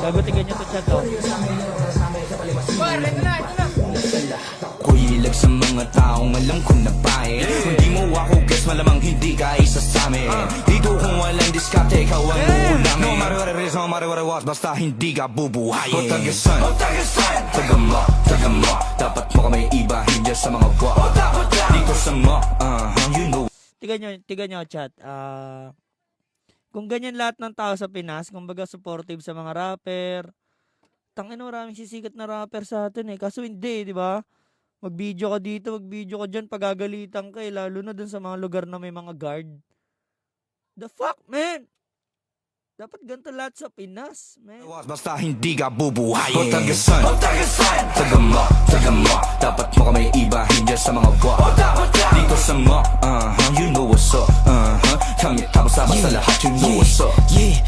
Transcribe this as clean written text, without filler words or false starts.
Gagutigan nyo to chat oh. Ako'y ilag sa mga taong alam ko na pahit. Hindi mo ako guess, malamang hindi ka isa sa amin. Dito kung walang diskarte, ikaw ang uulamin. No matter what it is, no matter what it was, basta hindi ka bubuhayin. O tagasan, taga mo, dapat mo ka may iba, hindi sa mga kwa. Dito sa mo, you know. Tigan nyo chat. Kung ganyan lahat ng tao sa Pinas, kumbaga supportive sa mga rapper, tangina maraming sisikat na rapper sa atin eh. Kaso hindi, di ba? Mag-video ka dito, mag-video ka dyan, pagagalitan ka eh. Lalo na dun sa mga lugar na may mga guard. The fuck, man? Dapat ganito lahat sa Pinas, man. Basta hindi ka bubuhayin. O tagasan, taga mo, dapat mo ka may iba, hindi sa mga kwa. Dito sa mo, you know what's up, kami tapos sama sa lahat, you know what's up. Yeah,